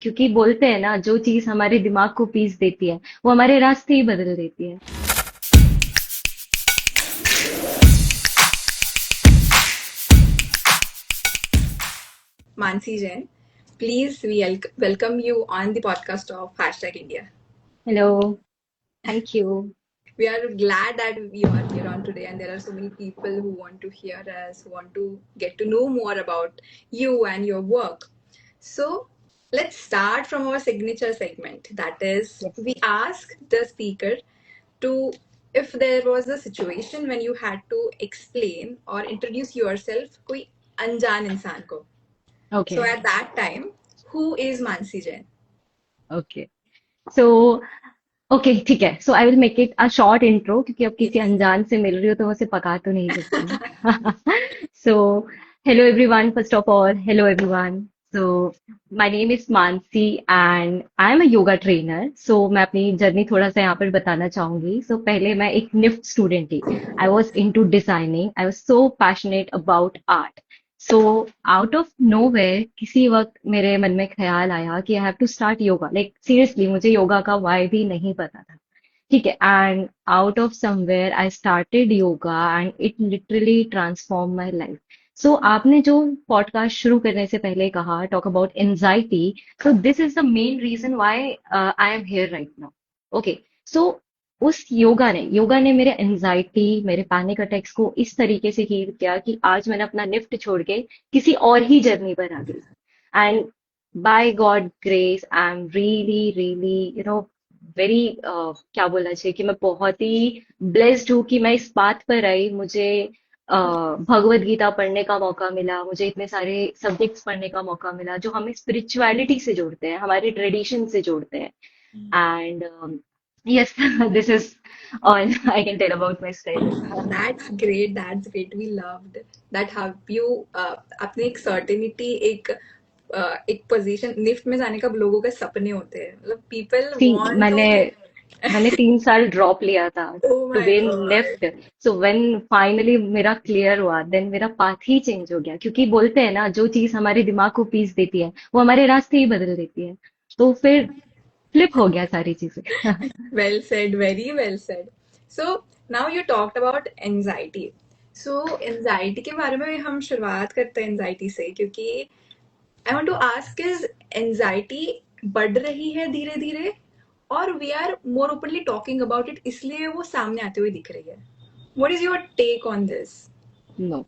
क्योंकि बोलते हैं ना, जो चीज हमारे दिमाग को पीस देती है वो हमारे रास्ते ही बदल देती है। Mansi Jain. Please, we welcome you on the podcast of Hashtag India. Hello. Thank you. We are glad that you are here on today, and there are so many people who want to hear us, who want to get to know more about you and your work. So, let's start from our signature segment. That is, yes. we ask the speaker to if there was a situation when you had to explain or introduce yourself कोई अनजान इंसान को. Okay. So at that time, who is Mansi Jain? Okay. So okay, ठीक है। So I will make it a short intro, क्योंकि अब किसी Yes. अनजान से मिल रही हो तो उसे पका तो नहीं सकती ना। So hello everyone, first of all hello everyone. So my name is Mansi and I am a yoga trainer. So मैं अपनी जर्नी थोड़ा सा यहाँ पर बताना चाहूंगी। सो पहले मैं एक निफ्ट स्टूडेंट थी। I was into designing, I was so passionate about art. So out of nowhere किसी वक्त मेरे मन में ख्याल आया कि I have to start yoga. Like seriously मुझे योगा का वाई भी नहीं पता था। ठीक है, and out of somewhere I started yoga and it literally transform my life. So आपने जो पॉडकास्ट शुरू करने से पहले कहा talk about anxiety, so this is the main reason why I am here right now. Okay. So उस yoga ने मेरे एंजाइटी, मेरे पैनिक अटैक्स को इस तरीके से हील किया कि आज मैंने अपना निफ्ट छोड़ के किसी और ही जर्नी पर आ गई। And by God grace I am really really very क्या बोलना चाहिए कि मैं बहुत ही ब्लेस्ड हूँ कि मैं इस बात पर आई। मुझे भगवत गीता पढ़ने का मौका मिला, मुझे इतने सारे सब्जेक्ट्स पढ़ने का मौका मिला जो हमें स्पिरिचुअलिटी से जोड़ते हैं, हमारे ट्रेडिशन से जोड़ते हैं। And yes, this is all I can tell about my story. That's great. That's great. We loved that. Have you अपने एक सर्टेनिटी एक पोजीशन निफ्ट में जाने का लोगों के सपने होते हैं मतलब पीपल See, वांट मैंने टू. मैंने 3 साल ड्रॉप लिया था Oh to my be in god. Left. So when finally मेरा क्लियर हुआ, देन मेरा पाथ ही चेंज हो गया। क्योंकि बोलते हैं ना, जो चीज हमारे दिमाग को पीस देती है वो हमारे रास्ते ही बदल देती है। तो फिर फ्लिप हो गया सारी चीजें। Well said, very well said. So now you talked about anxiety. So anxiety के बारे में हम शुरुआत करते हैं anxiety से क्योंकि I want to ask is anxiety बढ़ रही है धीरे धीरे और we are more openly talking about it इसलिए वो सामने आते हुए दिख रही है. What is your take on this? No,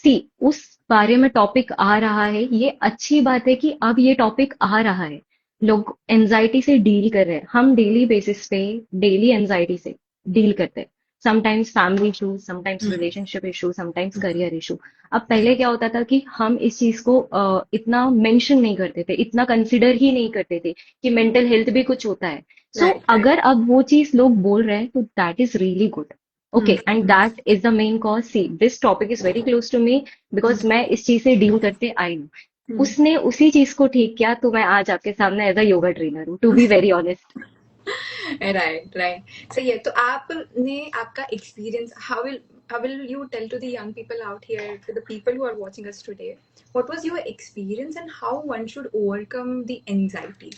see, उस बारे में टॉपिक आ रहा है, ये अच्छी बात है कि अब ये टॉपिक आ रहा है। लोग एनजाइटी से डील कर रहे हैं, हम डेली बेसिस पे डेली एनजाइटी से डील करते हैं। Sometimes family issue, sometimes relationship issue, sometimes career issue. अब पहले क्या होता था कि हम इस चीज को इतना मेंशन नहीं करते थे, इतना कंसिडर ही नहीं करते थे कि मेंटल हेल्थ भी कुछ होता है। सो Right, right. अगर अब वो चीज लोग बोल रहे हैं तो that is really good. Hmm. Okay, and that is the main cause. See, this topic is very close to me because मैं इस चीज से डील करते आई हूँ। Hmm. उसने उसी चीज को ठीक किया तो मैं आज आपके सामने एज अ योगा ट्रेनर हूँ, to be very honest. Right, right. So yeah, तो आपने आपका experience, how will you tell to the young people out here, to the people who are watching us today, what was your experience and how one should overcome the anxiety?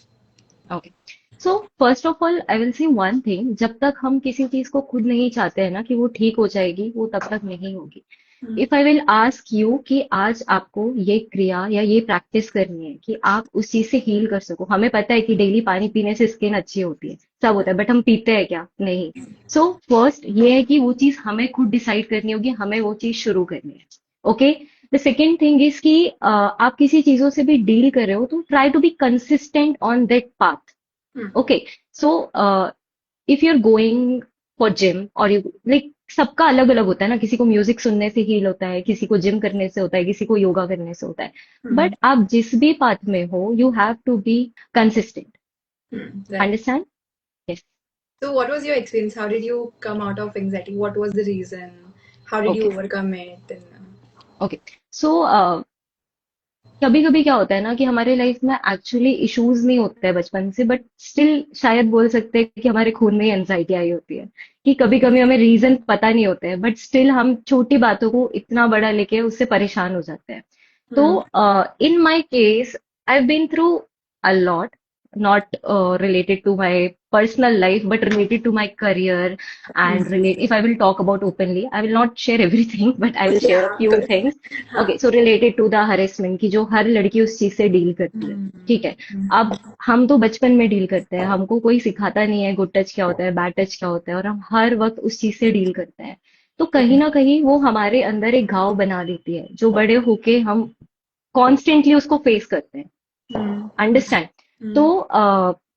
Okay. So first of all I will say one thing, जब तक हम किसी चीज को खुद नहीं चाहते हैं ना कि वो ठीक हो जाएगी, वो तब तक नहीं होगी। Hmm. If I will ask you कि आज आपको ये क्रिया या ये प्रैक्टिस करनी है कि आप उस चीज से हील कर सको। हमें पता है कि डेली पानी पीने से स्किन अच्छी होती है, सब होता है, बट हम पीते हैं क्या? नहीं। सो फर्स्ट ये है कि वो चीज हमें खुद डिसाइड करनी होगी, हमें वो चीज शुरू करनी है। Okay. The second thing is कि आप किसी चीजों से भी डील कर रहे हो तो try to be consistent on that path. Hmm. Okay. So if you are going for gym और यू लाइक, सबका अलग अलग होता है ना, किसी को म्यूजिक सुनने से हील होता है, किसी को जिम करने से होता है, किसी को योगा करने से होता है। Hmm. बट आप जिस भी पाथ में हो, you have to be consistent. Hmm. Right. Understand? Yes. So what was your experience? How did you come out of anxiety? What was the reason? How did you okay. overcome it? And okay. So कभी कभी क्या होता है ना कि हमारे life में actually issues नहीं होते हैं बचपन से, बट स्टिल शायद बोल सकते हैं कि हमारे खून में ही एंजाइटी आई होती है। कि कभी कभी हमें रीजन पता नहीं होते हैं, बट स्टिल हम छोटी बातों को इतना बड़ा लेके उससे परेशान हो जाते हैं। तो Hmm. In my case I have been through a lot, not related to my personal life, but related to my career and relate. If I will talk about openly, I will not share everything, but I will share a Yeah, of few course. things. हाँ. Okay, so related to the harassment की जो हर लड़की उस चीज से deal करती है, ठीक है। अब हम तो बचपन में डील करते हैं, हमको कोई सिखाता नहीं है गुड टच क्या होता है, बैड टच क्या होता है, और हम हर वक्त उस चीज से डील करते हैं। तो कहीं ना कहीं वो हमारे अंदर एक घाव बना देती है, जो बड़े होके हम कॉन्स्टेंटली उसको फेस करते हैं। अंडरस्टैंड। तो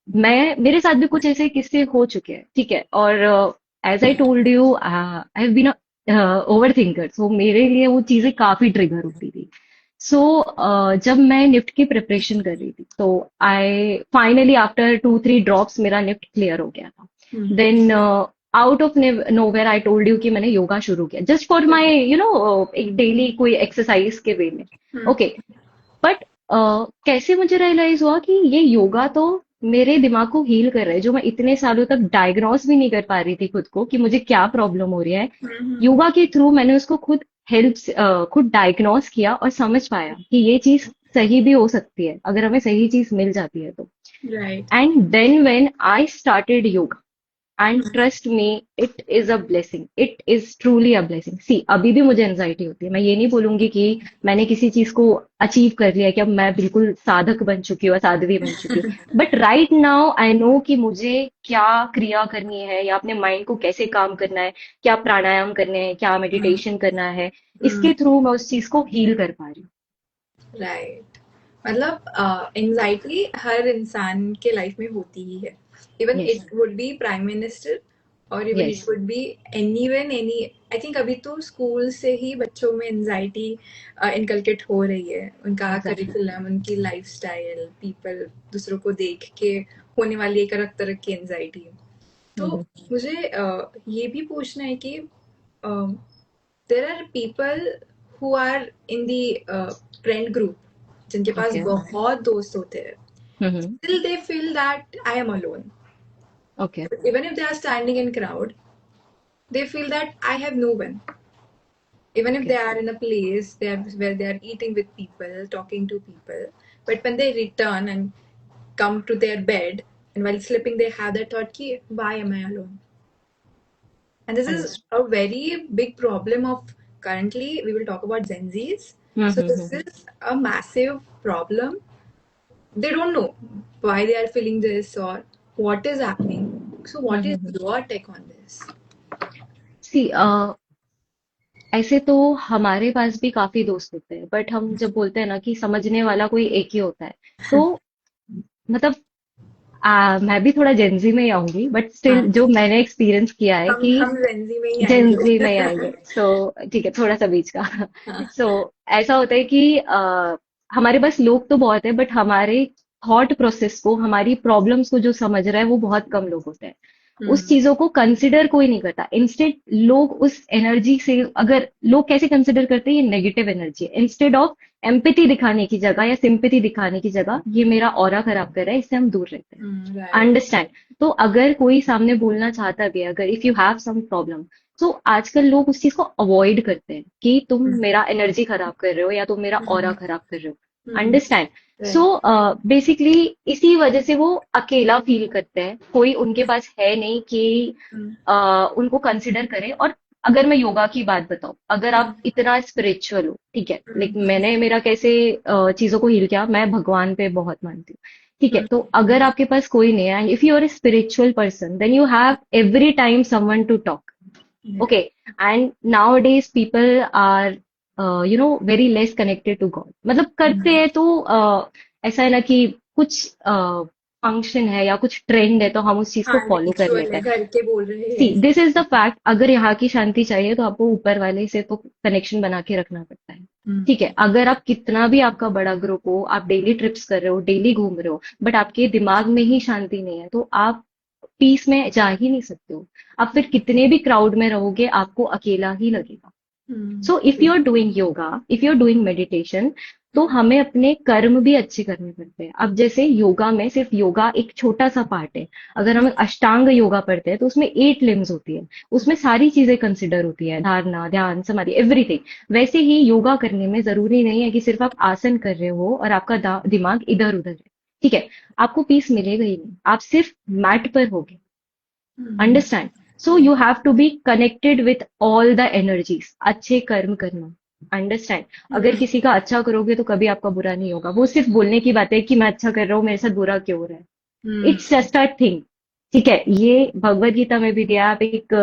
मैं मेरे साथ भी कुछ ऐसे किस्से हो चुके हैं, ठीक है। और as I told you, I have been over thinker, so मेरे लिए वो चीजें काफी ट्रिगर होती थी। सो जब मैं निफ्ट की प्रिपरेशन कर रही थी, तो आई फाइनली आफ्टर 2-3 ड्रॉप्स मेरा निफ्ट क्लियर हो गया था। Then out of nowhere I told you कि मैंने योगा शुरू किया, जस्ट फॉर माई एक डेली कोई एक्सरसाइज के वे में। ओके, बट कैसे मुझे रियलाइज हुआ कि ये योगा तो मेरे दिमाग को हील कर रहा है, जो मैं इतने सालों तक डायग्नोस भी नहीं कर पा रही थी खुद को कि मुझे क्या प्रॉब्लम हो रही है। योगा के थ्रू मैंने उसको खुद डायग्नोस किया और समझ पाया कि ये चीज सही भी हो सकती है अगर हमें सही चीज मिल जाती है तो। Right. And then when I started yoga, and trust me, it is a blessing, it is truly a blessing. See, अभी भी मुझे एंजाइटी होती है, मैं ये नहीं बोलूंगी कि मैंने किसी चीज को अचीव कर लिया है, कि अब मैं बिल्कुल साधक बन चुकी हूँ, साध्वी बन चुकी हूँ। But right now I no कि मुझे क्या क्रिया करनी है, या अपने माइंड को कैसे काम करना है, क्या प्राणायाम करने हैं, क्या मेडिटेशन करना है। इसके थ्रू मैं उस चीज को हील कर पा रही राइट. मतलब एंजाइटी हर इंसान के लाइफ में होती ही है. इवन हूँ। Yes. It would be prime minister, or even yes. It would be anyone any. I think अभी तो स्कूल से ही बच्चों में एंजाइटी इनकलकेट हो रही है. उनका एग्जैक्टली। करिकुलम, उनकी लाइफस्टाइल, पीपल, दूसरों को देख के होने वाली एक अलग तरह की एंजाइटी. तो मुझे ये भी पूछना है कि there are people who are in the friend group, जिनके पास ओके। बहुत दोस्त होते हैं. हम्म। Still they feel that I am alone. Okay. Even if they are standing in crowd, they feel that I have no one. Even if okay. they are in a place where they are eating with people, talking to people, but when they return and come to their bed, and while sleeping they have that thought ki, why am I alone? And this is understand. a very big problem of currently. We will talk about Gen Zs. So this is a massive problem. They don't know why they are feeling this or what is happening. So what is your take on this? सी, ऐसे तो हमारे पास भी काफी दोस्त होते हैं, but हम जब बोलते हैं ना कि समझने वाला कोई एक ही होता है, तो मतलब मैं भी थोड़ा जेंजी में ही आऊंगी, बट स्टिल हाँ, जो मैंने एक्सपीरियंस किया है कि हम Gen Z में ही जेंजी आएंगे. में ही आएंगे, सो ठीक है, थोड़ा सा बीच का। हाँ. सो ऐसा होता है कि हमारे पास लोग तो बहुत है, बट हमारे थॉट प्रोसेस को, हमारी प्रॉब्लम्स को जो समझ रहा है वो बहुत कम लोग होते हैं। उस हम्म. चीजों को कंसिडर कोई नहीं करता, इंस्टेड लोग उस एनर्जी से, अगर लोग कैसे कंसिडर करते हैं, ये नेगेटिव एनर्जी है, इंस्टेड ऑफ एम्पैथी दिखाने की जगह या सिंपैथी दिखाने की जगह, ये मेरा ऑरा खराब कर रहा है, इससे हम दूर रहते हैं। Right. अंडरस्टैंड। तो अगर कोई सामने बोलना चाहता भी है, अगर if you have some problem, तो आजकल लोग उस चीज को अवॉइड करते हैं कि तुम मेरा एनर्जी खराब कर रहे हो या तुम मेरा ऑरा खराब कर रहे हो। हम्म. अंडरस्टैंड। सो Right. बेसिकली इसी वजह से वो अकेला फील करते हैं, कोई उनके पास है नहीं कि हम्म. उनको कंसिडर करे। और अगर मैं योगा की बात बताऊं, अगर आप इतना स्पिरिचुअल हो, ठीक है, लेकिन मैंने मेरा कैसे चीजों को हील किया, मैं भगवान पे बहुत मानती हूँ, ठीक है। तो अगर आपके पास कोई नहीं है, and if you are a spiritual person, then you have every time someone to talk. Yeah. Okay. And now days people are very less connected to God, मतलब करते हैं तो ऐसा है ना कि कुछ फंक्शन है या कुछ ट्रेंड है तो हम उस चीज को हाँ, फॉलो कर रिचुअल लेते है, हैं। घर के बोल रहे सी, हैं. दिस इज द फैक्ट, अगर यहाँ की शांति चाहिए तो आपको ऊपर वाले से तो कनेक्शन बना के रखना पड़ता है। ठीक है, अगर आप कितना भी आपका बड़ा ग्रुप हो, आप डेली ट्रिप्स कर रहे हो, डेली घूम रहे हो, बट आपके दिमाग में ही शांति नहीं है, तो आप पीस में जा ही नहीं सकते हो। आप फिर कितने भी क्राउड में रहोगे, आपको अकेला ही लगेगा। So if you are doing yoga, if you are doing meditation, तो हमें अपने कर्म भी अच्छे करने पड़ते हैं। अब जैसे योगा में सिर्फ योगा एक छोटा सा पार्ट है। अगर हम अष्टांग योगा पढ़ते हैं तो उसमें 8 लिम्स होती है, उसमें सारी चीजें कंसिडर होती है, धारणा, ध्यान, समाधि, एवरीथिंग। वैसे ही योगा करने में जरूरी नहीं है कि सिर्फ आप आसन कर रहे हो और आपका दिमाग इधर उधर है। ठीक है, आपको पीस मिलेगा ही नहीं, आप सिर्फ मैट पर होगे। Hmm understand? So you have to be connected with all the energies, अच्छे कर्म करना। अंडरस्टैंड? अगर हम्म किसी का अच्छा करोगे तो कभी आपका बुरा नहीं होगा। वो सिर्फ बोलने की बात है कि मैं अच्छा कर रहा हूँ, मेरे साथ बुरा क्यों हो रहा है। Hmm it's just a thing. ठीक है, ये भगवत गीता में भी दिया। आप एक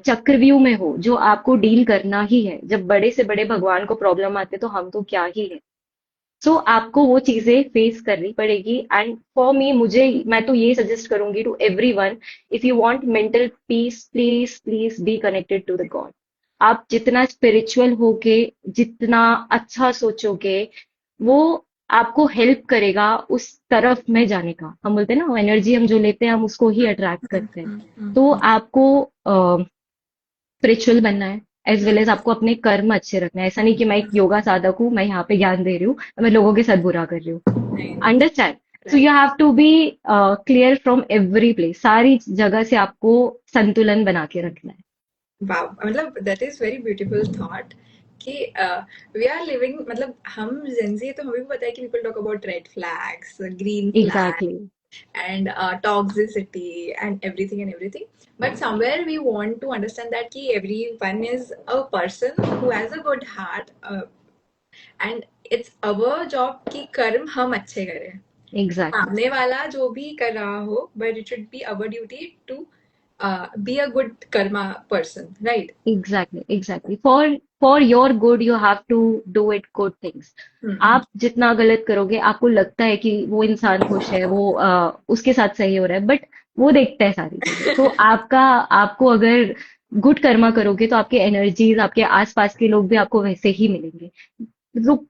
चक्रव्यूह में हो जो आपको डील करना ही है। जब बड़े से बड़े भगवान को प्रॉब्लम आते तो हम तो क्या ही है। सो आपको वो चीजें फेस करनी पड़ेगी। एंड फॉर मी, मुझे, मैं तो ये सजेस्ट करूंगी to everyone, if you want mental peace, please please be connected to the God. आप जितना स्पिरिचुअल होगे, जितना अच्छा सोचोगे, वो आपको हेल्प करेगा उस तरफ में जाने का। हम बोलते हैं ना, एनर्जी हम जो लेते हैं हम उसको ही अट्रैक्ट करते हैं। तो हम्म आपको स्पिरिचुअल बनना है, एज वेल एज आपको अपने कर्म अच्छे रखना है। ऐसा नहीं कि मैं एक योगा साधक हूँ, मैं यहाँ पे ज्ञान दे रही हूँ, मैं लोगों के साथ बुरा कर रही हूँ। नहीं नहीं understand? So right you have to be clear from every place. सारी जगह से आपको संतुलन बना के रखना है। वाह मतलब that is very beautiful thought कि वी आर लिविंग मतलब हम जेंजी तो हमें भी पता है कि people talk about red flags green flag exactly. and toxicity and everything but somewhere we want to understand that ki everyone is a person who has a good heart and it's our job कि कर्म हम अच्छे करें exactly. सामने वाला जो भी कर रहा हो but it should be our duty to be a good karma person right exactly. Exactly. For your good you have to do it good things. Hmm आप जितना गलत करोगे, आपको लगता है कि वो इंसान खुश है, वो उसके साथ सही हो रहा है, बट वो देखता है सारी चीजें। तो आपको अगर गुड कर्मा करोगे तो आपके एनर्जीज, आपके आसपास के लोग भी आपको वैसे ही मिलेंगे।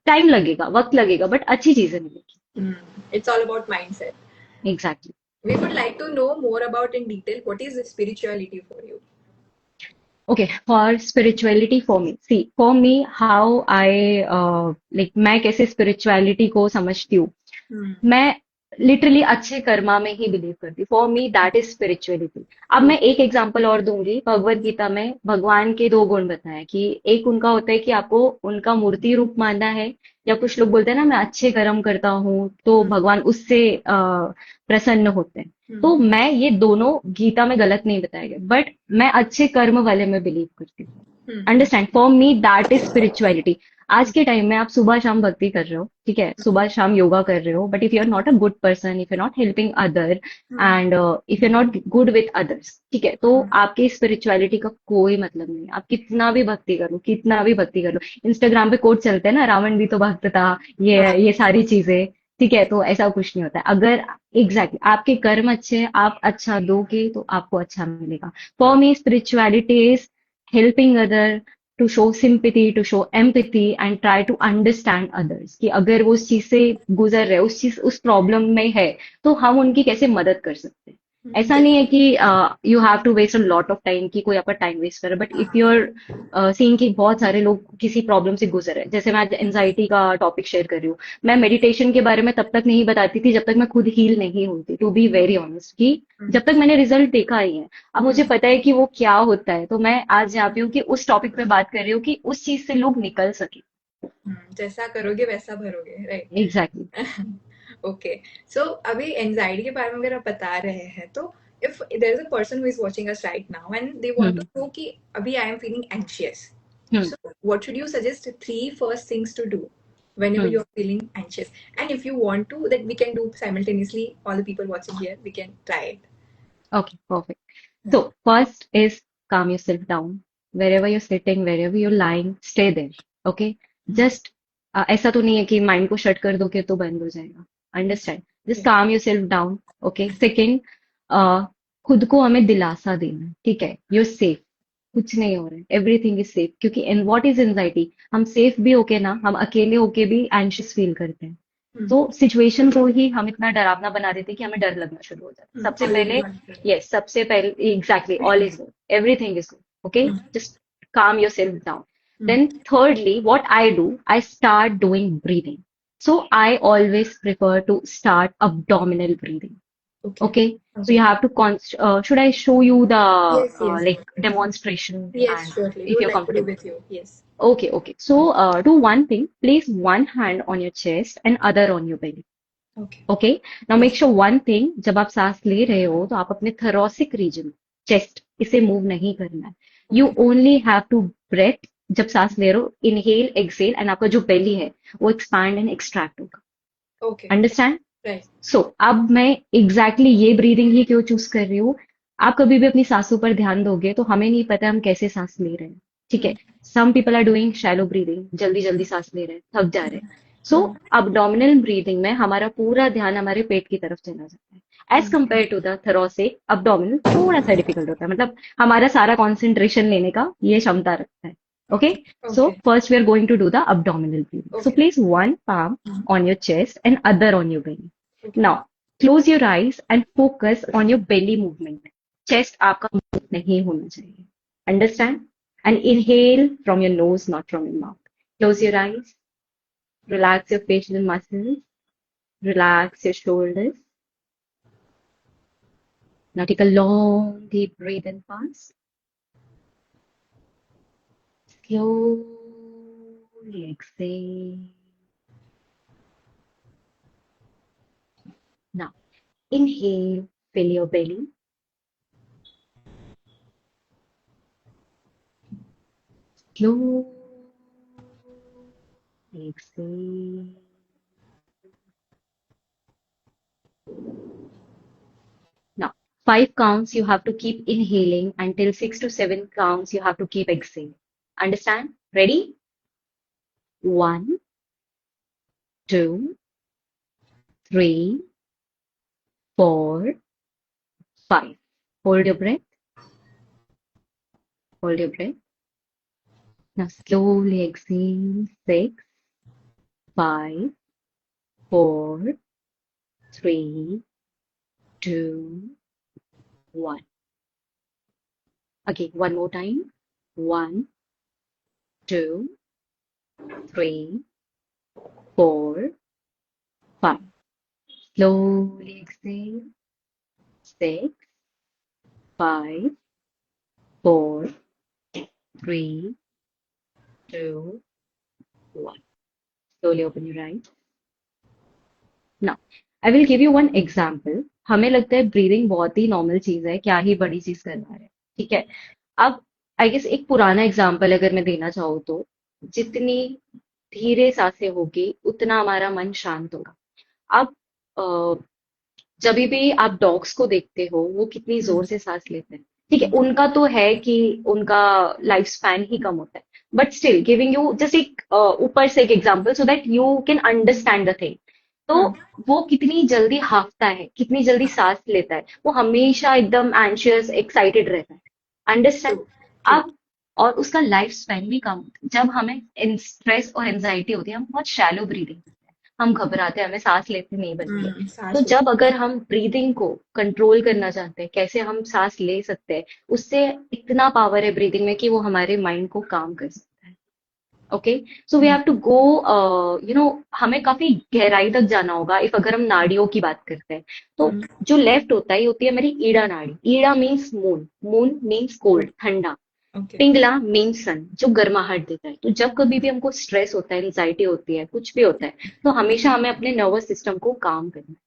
टाइम लगेगा, वक्त लगेगा, बट अच्छी चीजें मिलेगी। it's all about mindset exactly. we would like to know more about in detail what is spirituality for you Okay, for spirituality, for me, see, for me, how I like, मैं कैसे spirituality को समझती हूँ। hmm. मैं literally अच्छे कर्मा में ही believe करती हूँ। For me that is spirituality. अब मैं एक एग्जांपल और दूंगी। भगवत गीता में भगवान के दो गुण बताए कि एक उनका होता है कि आपको उनका मूर्ति रूप मानना है, या कुछ लोग बोलते हैं ना, मैं अच्छे कर्म करता हूँ तो Hmm. भगवान उससे प्रसन्न होते हैं। तो Hmm. मैं ये दोनों गीता में गलत नहीं बताए गए, बट मैं अच्छे कर्म वाले में बिलीव करती हूँ। Hmm. Understand? For me that is spirituality. आज के टाइम में आप सुबह शाम भक्ति कर रहे हो, ठीक है, सुबह शाम योगा कर रहे हो, but if you are not a good person, if you are not helping other, Hmm. And if you are not good with others, ठीक है, तो आपकी स्पिरिचुअलिटी का कोई मतलब नहीं है। आप कितना भी भक्ति कर लो, कितना भी भक्ति कर लो। इंस्टाग्राम पे कोट चलते हैं ना, रावण भी तो भक्त था, ये सारी चीजें। ठीक है, तो ऐसा कुछ नहीं होता है। अगर एग्जैक्टली आपके कर्म अच्छे हैं, आप अच्छा दोगे तो आपको अच्छा मिलेगा। For me spirituality is helping other, to show sympathy, to show empathy and try to understand others, कि अगर वो उस चीज से गुजर रहे, उस प्रॉब्लम में है, तो हम उनकी कैसे मदद कर सकते हैं। ऐसा नहीं है कि you have to waste a lot of time, कि कोई आपका टाइम वेस्ट करे, but if you are seeing कि बहुत सारे लोग किसी प्रॉब्लम से गुजर रहे हैं, जैसे मैं आज एंजाइटी का टॉपिक शेयर कर रही हूँ। मैं मेडिटेशन के बारे में तब तक नहीं बताती थी जब तक मैं खुद हील नहीं होती, टू बी वेरी ऑनेस्ट, कि जब तक मैंने रिजल्ट देखा ही है। अब मुझे पता है कि वो क्या होता है, तो मैं आज यहाँ पे हूँ कि उस टॉपिक पे बात कर रही हूँ कि उस चीज से लोग निकल सके। जैसा करोगे वैसा भरोगे राइट एग्जैक्टली। ओके सो अभी एंजाइटी के बारे में अगर आप बता रहे हैं तो if there is a person who is watching us right now and they want to hmm. know कि अभी I am feeling anxious hmm. so what should you suggest three first things to do whenever hmm. you're feeling anxious and if you want to that we can do simultaneously all the people watching here we can try it okay, perfect. So, first is calm yourself down. Wherever you're sitting, wherever you're lying, stay there. Okay? Just ऐसा तो नहीं है कि mind को shut कर दोगे तो बंद हो जाएगा। अंडरस्टैंड? जस्ट काम योरसेल्फ डाउन। ओके? सेकंड, खुद को हमें दिलासा देना है, ठीक है, you're safe, कुछ नहीं हो रहा है, एवरीथिंग इज सेफ। क्योंकि इन व्हाट इज एंजाइटी, हम सेफ भी होके ना, हम अकेले होके भी एंशियस फील करते हैं। तो सिचुएशन को ही हम इतना डरावना बना देते हैं कि हमें डर लगना शुरू हो जाता है। सबसे all is पहले, one thing यस, सबसे पहले exactly, all is good, everything is good. Okay, just calm yourself down. Then thirdly, what I do, I start doing breathing. So I always prefer to start abdominal breathing. okay Okay, so you have to should I show you the yes yes like demonstration, yes and surely we if would you're like to be comfortable? with you yes Okay, okay. So do one thing, place one hand on your chest and other on your belly. Okay. Okay, now make Yes. Sure one thing, जब आप सांस ले रहे हो तो आप अपने thoracic region, chest, इसे मूव नहीं करना है. You Okay. Only have to breathe. जब सांस ले रहे हो, इनहेल एक्सेल, एंड आपका जो बेली है वो एक्सपैंड एंड एक्सट्रैक्ट होगा. Okay. अंडरस्टैंड? Right. सो अब मैं एग्जैक्टली ये ब्रीदिंग ही क्यों चूज कर रही हूँ. आप कभी भी अपनी सांसों पर ध्यान दोगे तो हमें नहीं पता हम कैसे सांस ले रहे हैं. ठीक है. Hmm. Some people are doing shallow breathing, जल्दी जल्दी सांस ले रहे हैं, थक जा रहे हैं. सो Hmm. abdominal ब्रीदिंग में हमारा पूरा ध्यान हमारे पेट की तरफ चला जाता है. As Hmm. Compare to the thoracic, abdominal थोड़ा सा डिफिकल्ट होता है, मतलब हमारा सारा कॉन्सेंट्रेशन लेने का ये क्षमता रखता है. Okay. Okay. So Okay. first we are going to do the abdominal breathing. So Okay. place one palm Hmm. on your chest and other on your belly. Okay. Now close your eyes and focus on your belly movement. Chest आपका move नहीं होना चाहिए. Understand? And inhale from your nose, not from your mouth. Close your eyes. Relax your facial muscles. Relax your shoulders. Now take a long deep breath and pass. Slowly exhale. Now inhale, fill your belly. Slowly exhale. Now, 5 counts you have to keep inhaling until 6 to 7 counts you have to keep exhaling. Understand? Ready? 1, 2, 3, 4, 5. Hold your breath. Hold your breath. Now slowly exhale. 6, 5, 4, 3, 2, 1. Again, one more time. 1, 2, 3, 4, 5. Slowly exhale. 6, 5, 4, 3, 2, 1. Slowly open your eyes. Now, I will give you one example. हमें लगता है breathing बहुत ही normal चीज है, क्या ही बड़ी चीज करवा रहे हैं. ठीक है. अब आई गेस एक पुराना एग्जाम्पल अगर मैं देना चाहूँ तो, जितनी धीरे सांसें होगी उतना हमारा मन शांत होगा. अब जब भी आप डॉग्स को देखते हो वो कितनी Hmm. जोर से सांस लेते हैं. ठीक है, Hmm. उनका तो है कि उनका लाइफ स्पैन ही कम होता है, but still giving you just एक ऊपर से एक example so that you can understand the thing. तो Hmm. वो कितनी जल्दी हांफता है, कितनी जल्दी सांस लेता है, वो हमेशा एकदम एंशियस एक्साइटेड रहता है. अंडरस्टैंड? True. True. आप, और उसका लाइफ स्पैन भी कम होता है. जब हमें स्ट्रेस और एंजाइटी होती है हम बहुत शैलो ब्रीदिंग, हम घबराते हैं, हमें सांस लेते नहीं बनती है. Hmm. तो सांस जब लेते अगर हम ब्रीदिंग को कंट्रोल करना चाहते हैं, कैसे हम सांस ले सकते हैं, उससे इतना पावर है ब्रीदिंग में कि वो हमारे माइंड को काम कर सकता है. ओके. सो वी हैं. हैव टू गो, हमें काफी गहराई तक जाना होगा. इफ अगर हम नाड़ियों की बात करते हैं तो Hmm. जो लेफ्ट होता है ये होती है हमारी ईड़ा नाड़ी. Ida means moon. Moon means Cool. Cold, ठंडा. Okay. पिंगला मीन्स सन, जो गर्माहट देता है. तो जब कभी भी हमको स्ट्रेस होता है, एंजाइटी होती है, कुछ भी होता है, तो हमेशा हमें अपने नर्वस सिस्टम को काम करना है.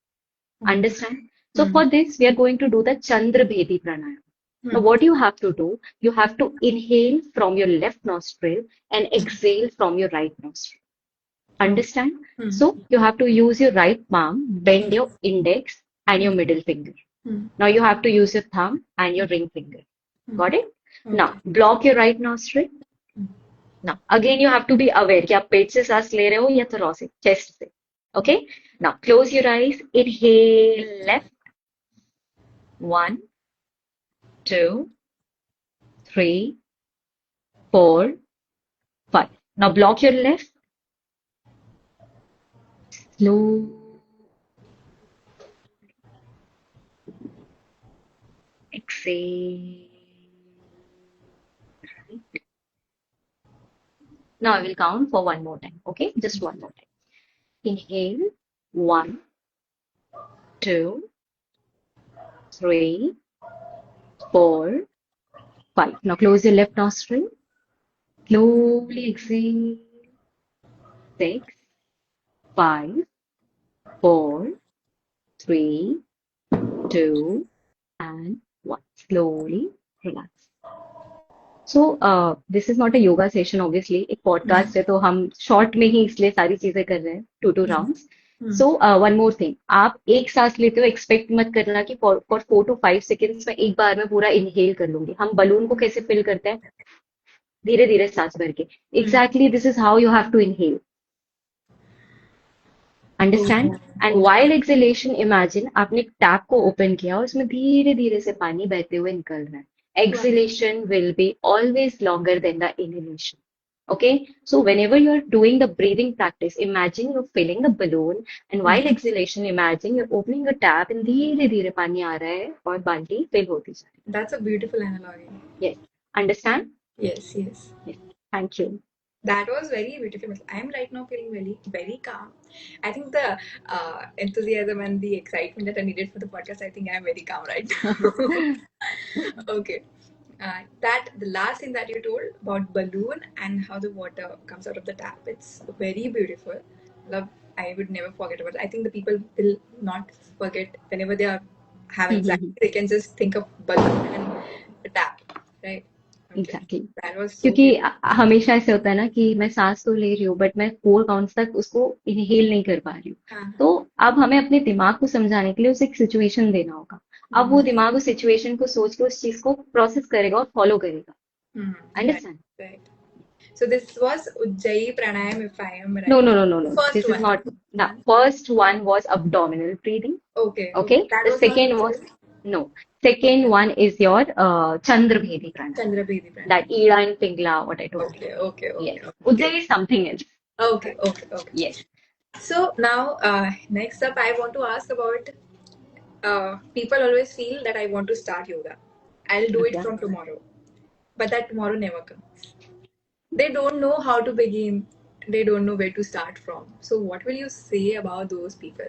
Hmm. Understand? So Hmm. For this we are going to do the Chandra Bhedi pranayama. Now, Hmm. what you have to do, you have to inhale from your left nostril and exhale from your right nostril. Okay. Understand? Hmm. So, you have to use your right palm, bend your index and your middle finger. Hmm. Now, you have to use your thumb and your ring finger. Hmm. Got it? Now, Okay. block your right nostril. Hmm. Now, again, you have to be aware कि आप पेट से सांस ले रहे हो या thoracic, chest से. Okay? Now, close your eyes. Inhale left. 1, 2, 3, 4, 5. Now, block your left. Slow. Exhale. Right. Now, I will count for one more time. Okay? Just one more time. Inhale. 1, 2, 3, 4, 5. Now, close your left nostril. Slowly exhale. 6, 5, 4, 3, 2, and 1. Slowly relax. So, this is not a yoga session, obviously. एक podcast है तो हम short में ही इसलिए सारी चीजें कर रहे हैं, 2 rounds. So, one more thing. आप एक सांस लेते हो, expect मत करना कि for 4 to 5 seconds में एक बार में पूरा inhale कर लूंगी. हम balloon को कैसे fill करते हैं? धीरे धीरे सांस भर के. Exactly, this is how you have to inhale. Understand and wild acceleration imagine आपने टैप को ओपन किया और उसमें धीरे धीरे से पानी बहते हुए निकल रहा है acceleration will be always longer than the inhalation okay so whenever you're doing the breathing practice imagine you're filling the balloon and while exhalation imagine you're opening a tap and धीरे धीरे पानी आ रहा है और बाल्टी fill होती जा रही That's a beautiful analogy. है yes understand Yes, yes. yes thank you That was very beautiful. I am right now feeling very, very calm. I think the enthusiasm and the excitement that I needed for the podcast, I think I am very calm right now. Okay. That the last thing that you told about balloon and how the water comes out of the tap, it's very beautiful. Love, I would never forget about it. I think the people will not forget whenever they are have anxiety. They can just think of balloon and the tap, right? Okay. Exactly That was so क्योंकि beautiful. हमेशा ऐसे होता है ना कि मैं सांस तो ले रही हूँ बट मैं 4 काउंट्स तक उसको इनहेल नहीं कर पा रही हूँ हाँ. तो अब हमें अपने दिमाग को समझाने के लिए उसे एक सिचुएशन देना होगा अब वो दिमाग उस सिचुएशन को सोच के उस चीज को प्रोसेस करेगा और फॉलो करेगा Right, understand right. So this was Ujjayi Pranayam, if I am no right. No no no no First this is one. Not the first one was abdominal breathing Okay, okay that the was not second was visible. no second one is your chandra bhedi pranayam Chandrabhedi Pranayam. that ida and pingla what I told Okay, okay, you okay, yes okay. ujjayi is something else Okay, okay, okay. yes So now, next up, I want to ask about people always feel that I want to start yoga. I'll do it okay from tomorrow, but that tomorrow never comes. They don't know how to begin. They don't know where to start from. So, what will you say about those people?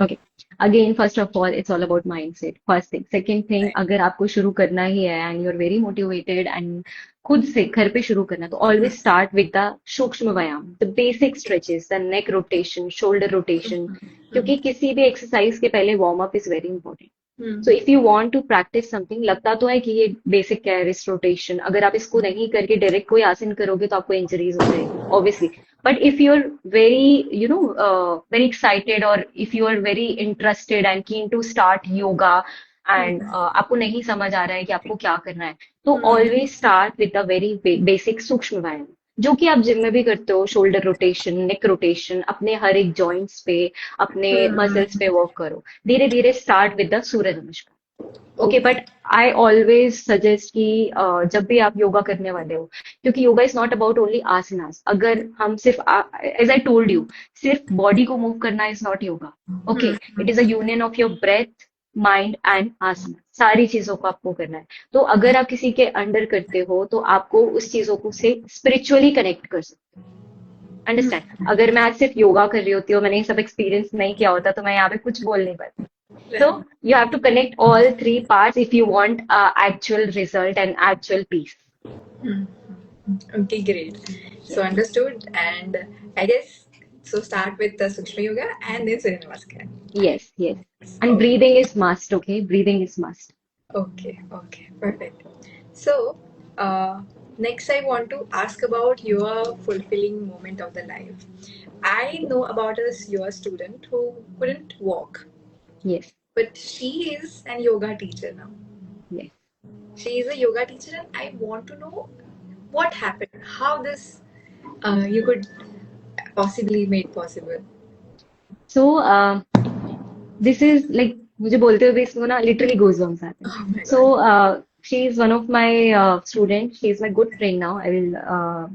Okay. Again, first of all, it's all about mindset. First thing. Second thing, Right. अगर आपको शुरू करना ही है and you're very motivated and खुद से घर पे शुरू करना तो always start with the सूक्ष्म व्यायाम, the basic stretches, the neck rotation, shoulder rotation. क्योंकि किसी भी exercise के पहले warm up is very important. So if you want to practice something, लगता तो है कि ये basic है wrist rotation. अगर आप इसको नहीं करके direct कोई आसन करोगे तो आपको injuries हो जाएगी, obviously. But if you're very, very excited or if you are very interested and keen to start yoga and आपको नहीं समझ आ रहा है कि आपको क्या करना है, तो always start with the very basic सूक्ष्म व्यायाम जो कि आप जिम में भी करते हो शोल्डर रोटेशन नेक रोटेशन अपने हर एक जॉइंट्स पे अपने मसल्स पे वर्क करो धीरे धीरे start with the Surya Namaskar okay but I always suggest कि जब भी आप योगा करने वाले हो क्योंकि yoga is not about only asanas अगर हम सिर्फ एज आई टोल्ड यू सिर्फ बॉडी को मूव करना is not yoga okay it is a union of your breath mind and asana सारी चीजों को आपको करना है तो अगर आप किसी के अंडर करते हो तो आपको उस चीजों को से स्पिरिचुअली कनेक्ट कर सकते हो अंडरस्टैंड अगर मैं आज सिर्फ योगा कर रही होती हूँ मैंने ये सब एक्सपीरियंस नहीं किया होता तो मैं यहाँ पे कुछ बोल नहीं पाती so you have to connect all three parts if you want actual result and actual peace. Okay, great. So understood. And I guess so. Start with the Sukshma Yoga and then Surya Namaskar. Yes, yes. And breathing is must. Okay, breathing is must. Okay, okay, perfect. So next, I want to ask about your fulfilling moment of the life. I know about your student who couldn't walk, Yes, but she is an yoga teacher now. yes. She is a yoga teacher, and I want to know what happened, how this you could possibly made possible. So this is like मुझे बोलते हुए इसको ना literally goosebumps आते हैं. Oh my So God. she is one of my students. She is my good friend now. I will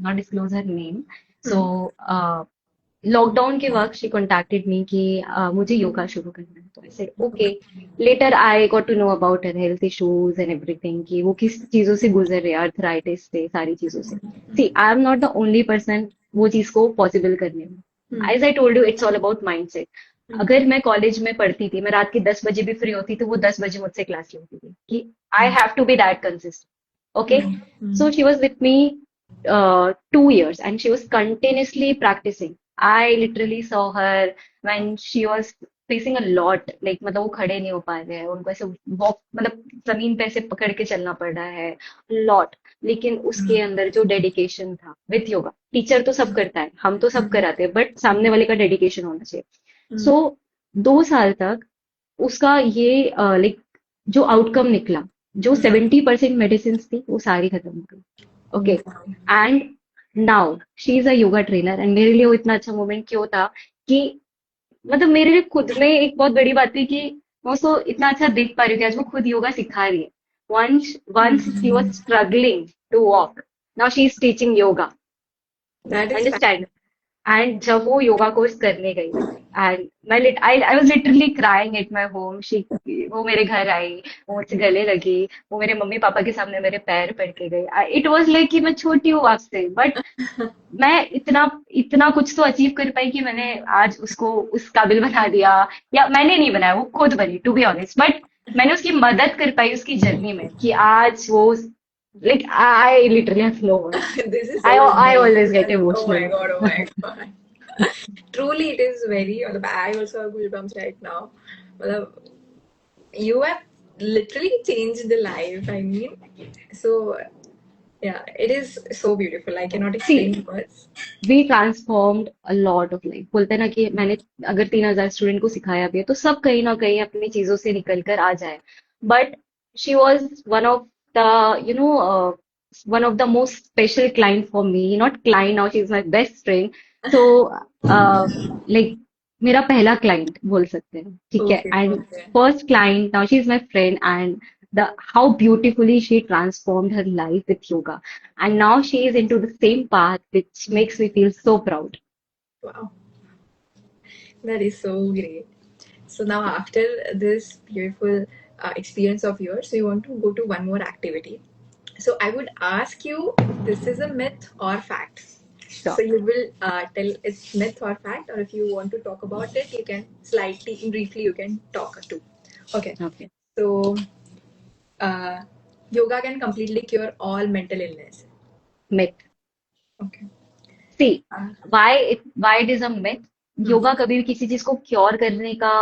not disclose her name. So lockdown के वक्त she contacted me कि मुझे योगा शुरू करना है तो I said okay later I got to know about her health issues and everything कि वो किस चीजों से गुजर रहे हैं अर्थराइटिस से सारी चीजों से see I am not the only person वो चीज को पॉसिबल करने में as I told you it's all about mindset अगर मैं कॉलेज में पढ़ती थी मैं रात के 10 बजे भी फ्री होती तो वो 10 बजे मुझसे क्लास लेती थी कि I have to be that consistent okay so she was with me 2 years and she was continuously practicing I literally saw her when she was facing a lot, like मतलब वो खड़े नहीं हो पा रहे हैं, उनको ऐसे वॉक मतलब जमीन पे ऐसे पकड़ के चलना पड़ रहा है लॉट। लेकिन उसके अंदर जो डेडिकेशन था विथ योगा, टीचर तो सब करता है, हम तो सब कराते हैं, बट सामने वाले का डेडिकेशन होना चाहिए। सो 2 साल तक उसका ये लाइक जो आउटकम निकला, जो 70% मेडिसिन थी वो सारी खत्म हो गई। Okay. And now she is a yoga trainer. And मेरे लिए वो इतना अच्छा मोमेंट क्यों था कि मतलब मेरे लिए खुद में एक बहुत बड़ी बात थी कि मैं उसको इतना अच्छा देख पा रही हूँ कि आज वो खुद योगा सिखा रही है। Once once she was struggling to walk, now she is teaching yoga. That is understand? And जब वो योगा कोर्स करने गई, एंड मैं I I was literally crying at my home. She वो मेरे घर आई, वो मुझसे गले लगी, वो मेरे मम्मी पापा के सामने मेरे पैर पड़ के गई। इट वाज लाइक कि मैं छोटी हूँ आपसे, बट मैं इतना इतना कुछ तो अचीव कर पाई कि मैंने आज उसको उस काबिल बना दिया। या मैंने नहीं बनाया, वो खुद बनी, टू बी ऑनेस्ट, बट मैंने उसकी मदद कर पाई उसकी जर्नी में कि आज वो like I literally have no words. this is I so I always get emotional. Oh my emotional. God, oh my God. Truly, it is very. I also have goosebumps right now. Matlab, you have literally changed the life. I mean, so yeah, it is so beautiful. I cannot explain See, in words. we transformed a lot of life। बोलते हैं ना कि मैंने अगर 3,000 student को सिखाया भी है तो सब कहीं ना कहीं अपनी चीजों से निकल कर आ जाए। But she was one of the you know one of the most special client for me, not client, now she is my best friend. So like मेरा पहला क्लाइंट बोल सकते हैं, ठीक है। Okay, and okay. First client, now she is my friend. And the how beautifully she transformed her life with yoga, and now she is into the same path, which makes me feel so proud. Wow, that is so great. So now, after this beautiful experience of yours, we want to go to one more activity. So I would ask you, this is a myth or fact. Sure. So you will tell it's myth or fact, or if you want to talk about it, you can slightly, briefly, you can talk too. Okay. Okay. So uh, yoga can completely cure all mental illness. Myth. Okay. See, Uh, why it is a myth? hmm. Yoga कभी भी किसी चीज को cure करने का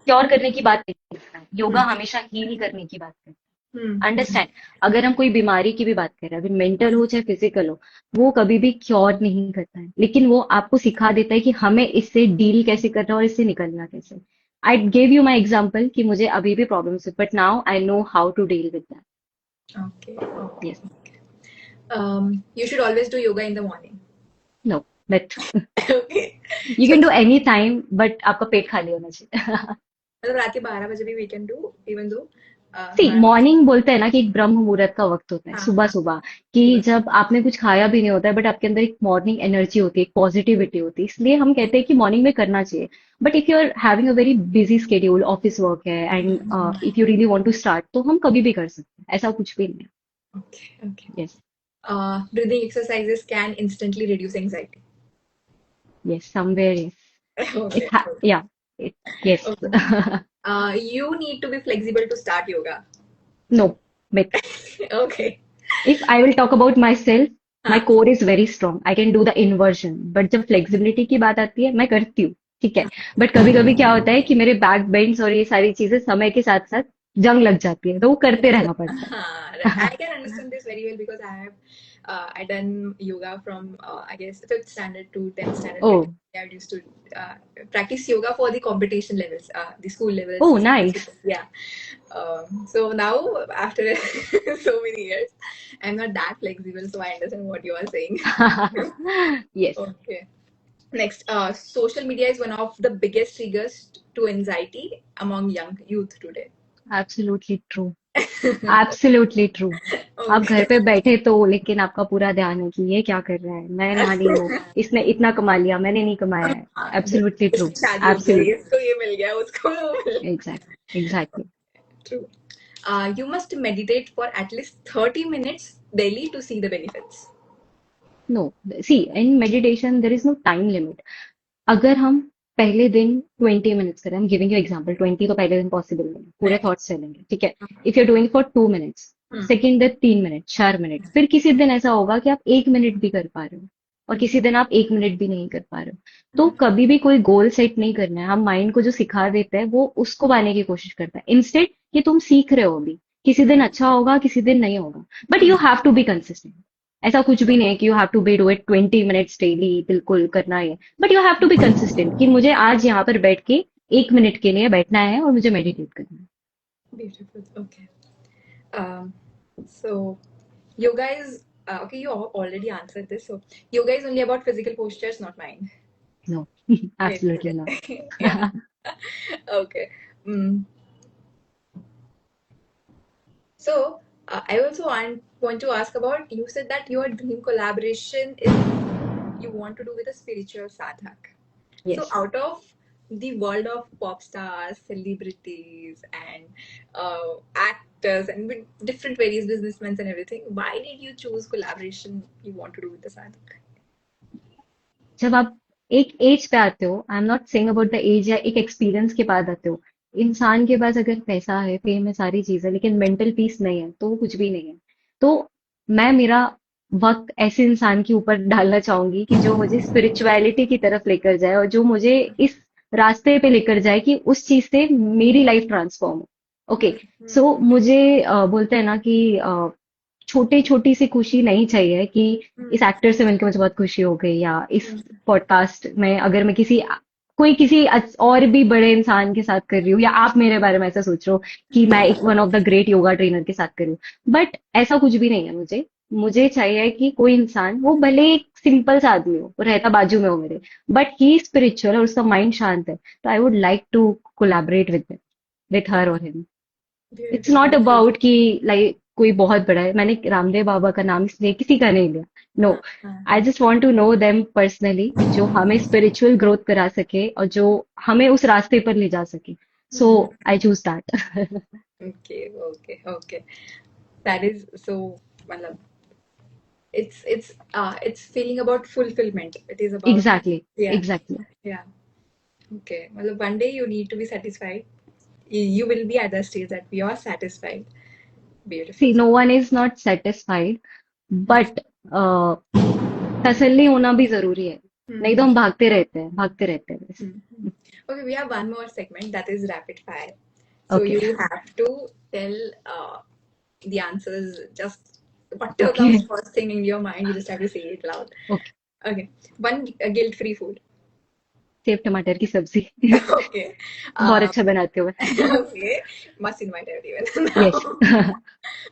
cure करने की बात नहीं करता है। योगा Hmm. हमेशा हील करने की बात करता Hmm. है। अंडरस्टैंड? अगर हम कोई बीमारी की भी बात कर रहे हैं, अगर मेंटल हो चाहे फिजिकल हो, वो कभी भी क्योर नहीं करता है, लेकिन वो आपको सिखा देता है कि हमें इससे डील कैसे करना है और इससे निकलना कैसे। I gave you my example कि मुझे अभी भी प्रॉब्लम्स है, but now I know how to deal with that. Okay. Okay. Yes. You should always do yoga in the morning. No, but Okay. You So can do any time, but आपका पेट खाली होना चाहिए। मतलब रात के 12 बजे भी we can do even though सी, हमारा मॉर्निंग बोलते हैं ना कि एक ब्रह्म मुहूर्त का वक्त होता है, हाँ सुबह हाँ सुबह, कि सुबह जब आपने कुछ खाया भी नहीं होता है, बट आपके अंदर एक मॉर्निंग एनर्जी होती है, एक पॉजिटिविटी होती है, इसलिए हम कहते हैं कि मॉर्निंग में करना चाहिए। But if you are having a very busy schedule, office work है, and if you really want to start, तो हम कभी भी कर सकते हैं, ऐसा कुछ भी नहीं okay okay है। Yes. breathing exercises can instantly reduce anxiety. Yes, somewhere Okay, it okay, या it yes. okay. You need to be flexible to start yoga. No, myth. Okay. If I will talk about myself, my हाँ core is very strong. I can do the inversion. But जब flexibility की बात आती है, मैं करती हूँ, ठीक है। बट कभी कभी क्या होता है कि मेरे बैक बेंड्स और ये सारी चीजें समय के साथ साथ जंग लग जाती है, तो वो करते रहना पड़ता I है। can understand this very well because I have I done yoga from I guess fifth standard to 10th standard because Oh, I used to uh, practice yoga for the competition levels, the school levels. oh, nice. Yeah. So now after so many years, I'm not that flexible, so I understand what you are saying. Yes, Okay. Next, social media is one of the biggest triggers to anxiety among young youth today. absolutely true. Absolutely true. आप घर Okay. पे बैठे तो, लेकिन आपका पूरा ध्यान है कि ये क्या कर रहा है, मैं यहाँ नहीं हूँ, इसने इतना कमा लिया, मैंने नहीं कमाया है। हाँ, एब्सोल्युटली ट्रू। इसकी शादी हो गई, एब्सोल्युटली। इसको ये मिल गया, उसको वो मिल गया. Exact exactly. True. You must meditate for at least 30 minutes daily to see the benefits. No, see, in meditation there is no time limit. अगर हम पहले दिन 20 मिनट्स करें, हम गिविंग यू एग्जांपल, 20 तो पहले दिन पॉसिबल नहीं है, पूरे Right. थॉट्स चलेंगे, ठीक है। If you are doing for 2 minutes, Hmm. Second दिन 3 मिनट, 4 मिनट, फिर किसी दिन ऐसा होगा कि आप 1 मिनट भी कर पा रहे हो। और किसी दिन आप 1 मिनट भी नहीं कर पा रहे हो। तो कभी भी कोई गोल सेट नहीं करना है। हम माइंड को जो सिखा देते हैं वो उसको पाने की कोशिश करता है, इंस्टेड कि तुम सीख रहे हो अभी, किसी दिन अच्छा होगा, किसी दिन नहीं होगा, but you have to be consistent. ऐसा कुछ भी नहीं है कि you have to be do it 20 minutes daily, बिल्कुल करना है, but you have to be consistent कि मुझे आज यहाँ पर बैठ के 1 मिनट के लिए बैठना है और मुझे मेडिटेट करना है। Beautiful. Okay. Um, so yoga is okay. You already answered this. So yoga is only about physical postures, not mind. No, absolutely not. Basically. Yeah. Okay. Mm. So I also want to ask about. You said that your dream collaboration is you want to do with a spiritual sadhak. So yes. out of the world of pop stars, celebrities, and actors, and with different various businessmen and everything, why did you choose collaboration you want to do with the sadhak? जब आप एक as पे आते हो, I am not saying about the age, या एक experience के बाद आते हो, इंसान के पास अगर पैसा है, फेम है, सारी चीज है, लेकिन मेंटल पीस नहीं है, तो वो कुछ भी नहीं है। तो मैं मेरा वक्त ऐसे इंसान के ऊपर डालना चाहूंगी कि जो मुझे स्पिरिचुअलिटी की तरफ लेकर जाए, और जो मुझे इस रास्ते पे लेकर जाए कि उस चीज से मेरी लाइफ ट्रांसफॉर्म हो। ओके। सो मुझे बोलते हैं ना कि छोटी छोटी सी खुशी नहीं चाहिए कि इस एक्टर से मिलकर मुझे बहुत खुशी हो गई, या इस पॉडकास्ट में अगर मैं किसी और भी बड़े इंसान के साथ कर रही हूँ, या आप मेरे बारे में ऐसा सोच रहे हो कि मैं एक one of the great yoga trainer के साथ कर रही हूँ, बट ऐसा कुछ भी नहीं है। मुझे मुझे चाहिए कि कोई इंसान, वो भले एक सिंपल सा आदमी हो, वो रहता बाजू में हो मेरे, बट ही स्पिरिचुअल और उसका माइंड शांत है, तो I would like to collaborate with her और him. It's Beautiful, not beautiful. About कि लाइक कोई बहुत बड़ा है, मैंने रामदेव बाबा का नाम इसलिए किसी का नहीं लिया, no. I just want to know them personally, जो हमें स्पिरिचुअल ग्रोथ करा सके और जो हमें उस रास्ते पर ले जा सके। So I choose that. Okay, okay, okay. That is so. Matlab, it's feeling about fulfillment. It is about exactly, yeah, exactly. yeah. Okay. Matlab, one day you need to be satisfied. You will be at the stage that you are satisfied. See, Beautiful. No one is not satisfied, बट तसल्ली होना भी जरूरी है, नहीं तो Hmm. हम भागते रहते हैं बस। Hmm. Okay, we have one more segment that is rapid fire. So okay. you have to tell the answers just whatever okay. comes first thing in your mind, you just have to say it loud. Okay. Okay. One guilt-free food. सेब टमाटर की सब्जी। Okay. बहुत अच्छा बनाती हूँ मैं। Okay. Must invite everyone yes. now.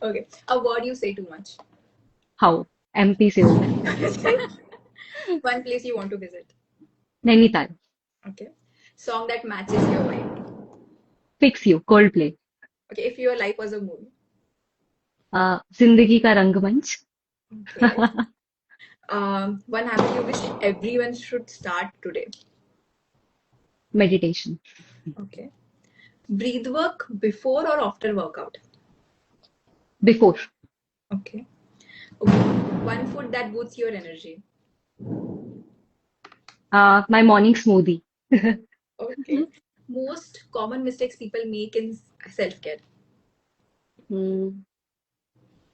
Okay. A word you say too much. How, MP से हूँ मैं। One place you want to visit. Nainital. Okay. Song that matches your vibe. Fix you, cold play. Okay. If your life was a movie. जिंदगी का रंगमंच। Okay. One habit you wish everyone should start today. Meditation. Okay. Breathe work before or after workout. Before. Okay. Okay. One food that boosts your energy. My morning smoothie. Okay. Most common mistakes people make in self care.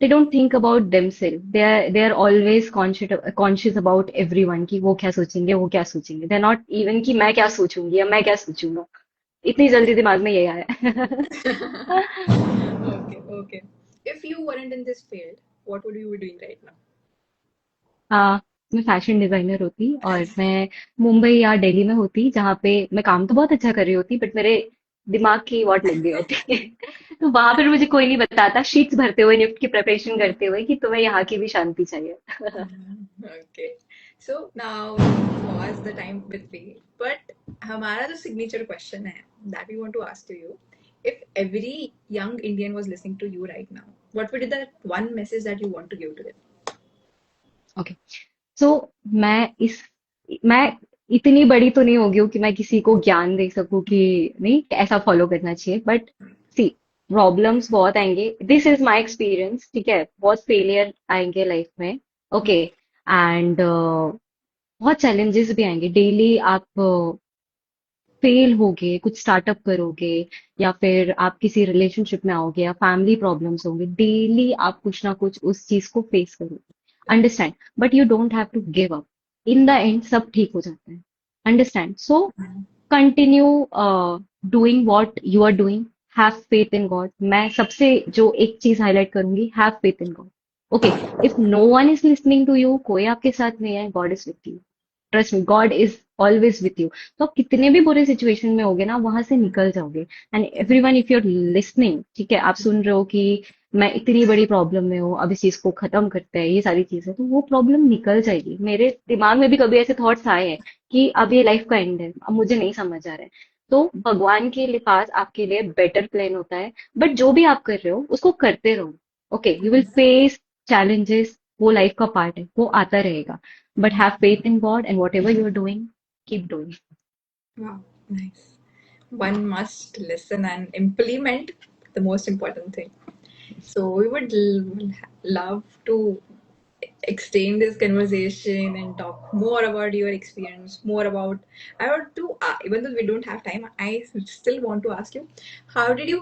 They don't think about themself, they are always conscious about everyone, कि वो क्या सोचेंगे, वो क्या सोचेंगे, they are not even कि मैं क्या सोचूंगी या मैं क्या सोचूंगा। इतनी जल्दी दिमाग में ये आया है। Okay, okay. If you weren't in this field, what would you be doing right now? मैं फैशन डिजाइनर होती और मैं मुंबई या दिल्ली में होती, जहाँ पे मैं काम तो बहुत अच्छा कर रही होती, बट मेरे दिमाग की वॉट लग गई होती। तो वहां पर मुझे कोई नहीं बताता, शीट्स भरते हुए, निफ्ट की प्रिपरेशन करते हुए, कि तुम्हें यहाँ की भी शांति चाहिए। Okay. So now pause the time with me. But हमारा जो signature question है that we want to ask to you. If every young Indian was listening to you right now, what would be that one message that you want to give to them? Okay. So मैं इतनी बड़ी तो नहीं होगी हूँ कि मैं किसी को ज्ञान दे सकूं कि नहीं ऐसा फॉलो करना चाहिए, बट सी, प्रॉब्लम्स बहुत आएंगे, दिस इज माय एक्सपीरियंस, ठीक है, बहुत फेलियर आएंगे लाइफ में। ओके। एंड बहुत चैलेंजेस भी आएंगे डेली। आप फेल होगे, कुछ स्टार्टअप करोगे, या फिर आप किसी रिलेशनशिप में आओगे, या फैमिली प्रॉब्लम्स होंगे, डेली आप कुछ ना कुछ उस चीज को फेस करोगे, understand, but you don't have to give up. In the end सब ठीक हो जाता है। Understand? So continue doing what you are doing, have faith in God. मैं सबसे जो एक चीज हाईलाइट करूंगी, have faith in God. Okay, if no one is listening to you, कोई आपके साथ नहीं है, God is with you. Trust me, God is always with you. तो आप कितने भी बुरे सिचुएशन में होगे ना, वहां से निकल जाओगे। And everyone, if you're listening, ठीक है, आप सुन रहे हो कि मैं इतनी बड़ी प्रॉब्लम में हूँ, अब इस चीज को खत्म करते हैं, ये सारी चीजें, तो वो प्रॉब्लम निकल जाएगी। मेरे दिमाग में भी कभी ऐसे थॉट्स आए हैं कि अब ये लाइफ का एंड है, अब मुझे नहीं समझ आ रहा है। तो भगवान के लिए पास आपके लिए बेटर प्लान होता है। बट जो भी आप कर रहे हो उसको करते रहो। Okay, you will face challenges, वो लाइफ का पार्ट है, वो आता रहेगा। But have faith in God and whatever you are doing, keep doing. Wow, nice. One must listen and implement the most important thing. So we would love to extend this conversation and talk more about your experience, more about. I want to, even though we don't have time, I still want to ask you, how did you?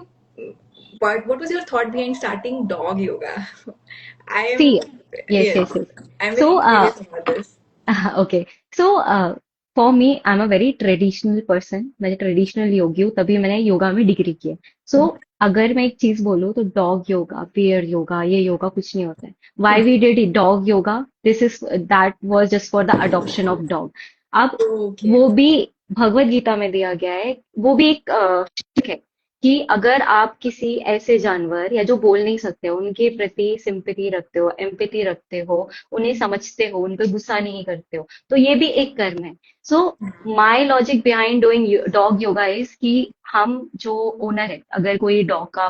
What was your thought behind starting dog yoga? I am See, yes, yes, yes, yes. I'm very So, curious about this. okay. So, for me, I'm a very traditional person. मैं traditional योगी हूँ, तभी मैंने योगा में degree की है। So, अगर मैं एक चीज बोलूँ तो डॉग योगा, बियर योगा, ये योगा कुछ नहीं होता है। Why we did dog yoga? This is that was just for the adoption of dog. अब Okay. वो भी भगवत गीता में दिया गया है, वो भी एक शिक्षक है कि अगर आप किसी ऐसे जानवर या जो बोल नहीं सकते हो उनके प्रति सिंपैथी रखते हो, एम्पैथी रखते हो, उन्हें समझते हो, उन पर गुस्सा नहीं करते हो, तो ये भी एक कर्म है। So my logic behind doing dog yoga is कि हम जो ओनर है, अगर कोई डॉग का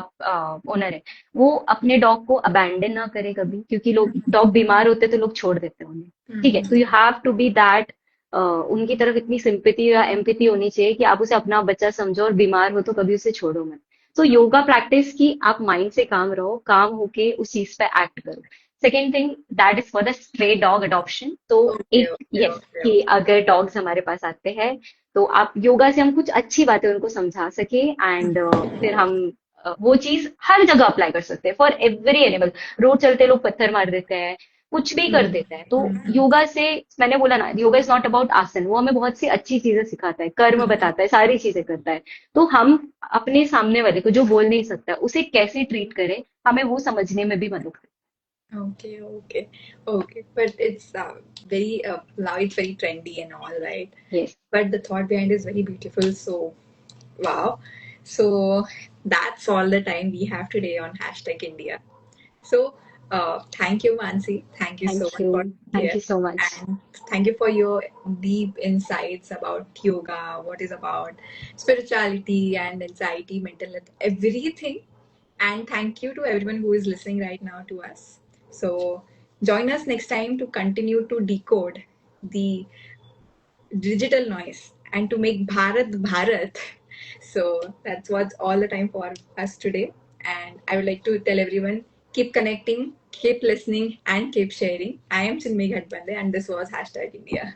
ओनर है, वो अपने डॉग को अबैंडन ना करे कभी, क्योंकि लोग डॉग बीमार होते हैं तो लोग छोड़ देते हैं उन्हें। ठीक है, तो you have to be that, उनकी तरफ इतनी सिंपैथी या एम्पैथी होनी चाहिए कि आप उसे अपना बच्चा समझो, और बीमार हो तो कभी उसे छोड़ो मत। तो योगा प्रैक्टिस की आप माइंड से काम रहो, काम होके उस चीज पे एक्ट करो। Second thing, that is for the stray dog adoption. तो Okay. एक Okay. Yes, Okay. कि अगर डॉग्स हमारे पास आते हैं तो आप योगा से हम कुछ अच्छी बातें उनको समझा सके, एंड फिर हम वो चीज हर जगह अप्लाई कर सकते हैं फॉर एवरी एनिमल। रोड चलते लोग पत्थर मार देते हैं, कुछ भी कर देते हैं, तो योगा से, मैंने बोला ना, योगा इज नॉट अबाउट आसन, वो हमें बहुत सी अच्छी चीजें सिखाता है, कर्म बताता है, सारी चीजें करता है। तो हम अपने सामने वाले को जो बोल नहीं सकता उसे कैसे ट्रीट करें, हमें वो समझने में भी मदद करता Okay, okay, okay. But it's very now it's very trendy and all, right? है। Yes, But the thought behind is very beautiful. So wow. So that's all the time we have today on hashtag India. So thank you, Mansi. Thank you so thank much you, for being thank here. You so much. And thank you for your deep insights about yoga, what is about spirituality and anxiety, mental health, everything. And thank you to everyone who is listening right now to us. So join us next time to continue to decode the digital noise and to make Bharat Bharat. So that's what's all the time for us today. And I would like to tell everyone, keep connecting, keep listening, and keep sharing. I am Chinmay Ghatbande, and this was hashtag India.